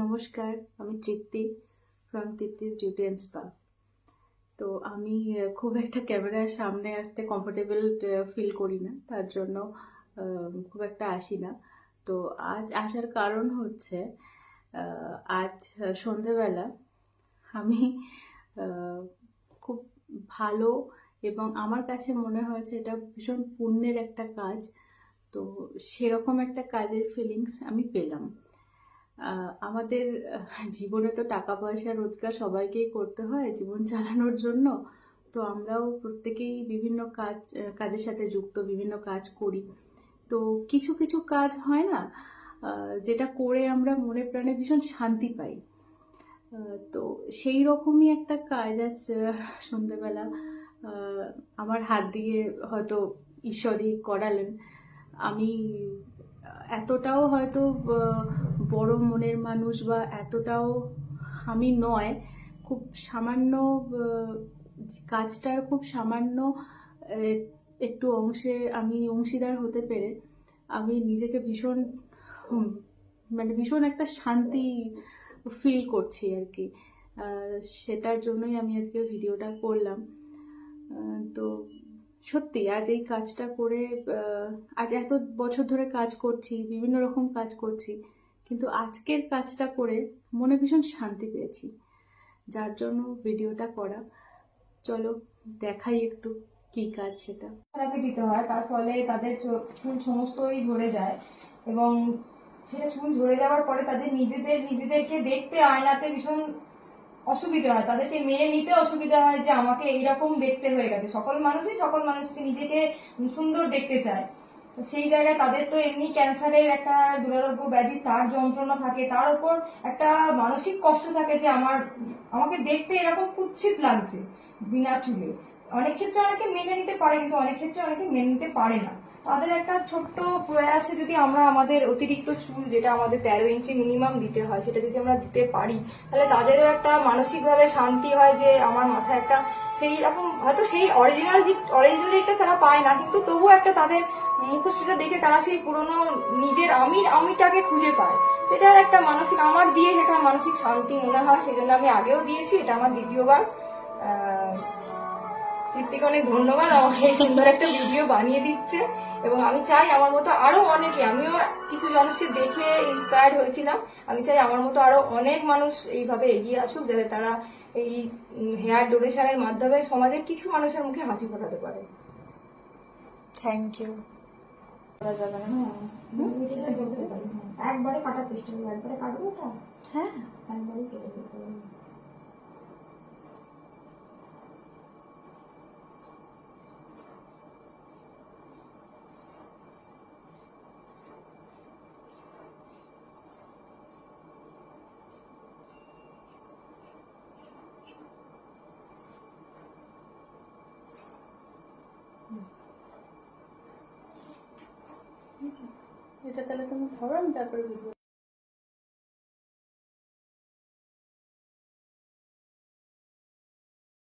নমস্কার, আমি তৃপ্তি from তৃপ্তিস beauty and spa. তো আমি খুব একটা ক্যামেরার সামনে আসতে কমফোর্টেবল ফিল করি না, তার জন্য খুব একটা আসি না। তো আজ আসার কারণ হচ্ছে আজ সন্ধেবেলা আমি আহ, খুব ভালো এবং আমার কাছে মনে হয়েছে এটা ভীষণ পুণ্যের একটা কাজ। তো সেরকম একটা কাজের ফিলিংস আমি পেলাম। আমাদের জীবনে তো টাকা পয়সা রোজগার সবাইকেই করতে হয় জীবন চালানোর জন্য। তো আমরাও প্রত্যেকেই বিভিন্ন কাজের সাথে যুক্ত, বিভিন্ন কাজ করি। তো কিছু কিছু কাজ হয় না, যেটা করে আমরা মনে প্রাণে ভীষণ শান্তি পাই। তো সেই রকমই একটা কাজ আজ সন্ধেবেলা আমার হাত দিয়ে হয়তো ঈশ্বরই করালেন। আমি এতটাও হয়তো বড় মনের মানুষ বা এতটাও আমি নয়, খুব সামান্য কাজটার খুব সামান্য আহ, একটু অংশে আমি অংশীদার হতে পেরে আমি নিজেকে ভীষণ হুম, মানে ভীষণ একটা শান্তি ফিল করছি আর কি। সেটার জন্যই আমি আজকে ভিডিওটা করলাম। তো সত্যি আজ এই কাজটা করে আজ এত বছর ধরে কাজ করছি, বিভিন্ন রকম কাজ করছি, কিন্তু আজকের কাজটা করে মনে ভীষণ শান্তি পেয়েছি, যার জন্য ভিডিওটা করা। চলো দেখাই একটু কি কাজ সেটা। থেরাপি দিতে হয়, তার ফলে তাদের চুল সমস্তই ঝরে যায় এবং সেটা চুল ঝরে যাওয়ার পরে তাদের নিজেদেরকে দেখতে আয়নাতে ভীষণ অসুবিধা হয়, তাদেরকে মেনে নিতে অসুবিধা হয় যে আমাকে এইরকম দেখতে হয়ে গেছে। সকল মানুষকে নিজেকে সুন্দর দেখতে চায়। সেই জায়গায় তাদের তো এমনি ক্যান্সারের একটা দুরারোগ্য ব্যাধি, তার যন্ত্রণা থাকে, তার উপর একটা মানসিক কষ্ট থাকে যে আমাকে দেখতে এরকম কুৎসিত লাগছে বিনা চুলে। অনেক ক্ষেত্রে অনেকে মেনে নিতে পারে, কিন্তু অনেক ক্ষেত্রে অনেকে মেনে নিতে পারে না। তাদের একটা ছোট্ট প্রয়াসে যদি আমরা আমাদের অতিরিক্ত চুল, যেটা আমাদের 13 ইঞ্চি মিনিমাম দিতে হয়, সেটা যদি আমরা দিতে পারি, তাহলে তাদেরও একটা মানসিকভাবে শান্তি হয় যে আমার মাথায় একটা সেই রকম, হয়তো সেই অরিজিনালিটা তারা পায় না, কিন্তু তবুও একটা তাদের মুখোশটা দেখে তারা সেই পুরনো নিজের আমিটাকে খুঁজে পায়। সেটা একটা মানসিক, আমার দিয়ে সেটা মানসিক শান্তি মনে হয়। সেই জন্য আমি আগেও দিয়েছি, এটা আমার দ্বিতীয়বার। তৃপ্তিকে অনেক ধন্যবাদ আমাকে এই সুন্দর একটা ভিডিও বানিয়ে দিচ্ছে। এবং আমি চাই আমার মতো আরো অনেকে, আমিও কিছু মানুষকে দেখে ইন্সপায়ার্ড হয়েছিলাম, আমি চাই আমার মতো আরো অনেক মানুষ এইভাবে এগিয়ে আসুক, যাতে তারা এই হেয়ার ডোনেশনের মাধ্যমে সমাজের কিছু মানুষের মুখে হাসি ফোটাতে পারে। Thank you. করা যাবে না? একবারে কাটার চেষ্টা করবো, একবারে কাটবো ওটা। হ্যাঁ, একবারে কেটে দিতে হবে। এটা তাহলে তুমি ধরো, আমি তারপরে ভিডিও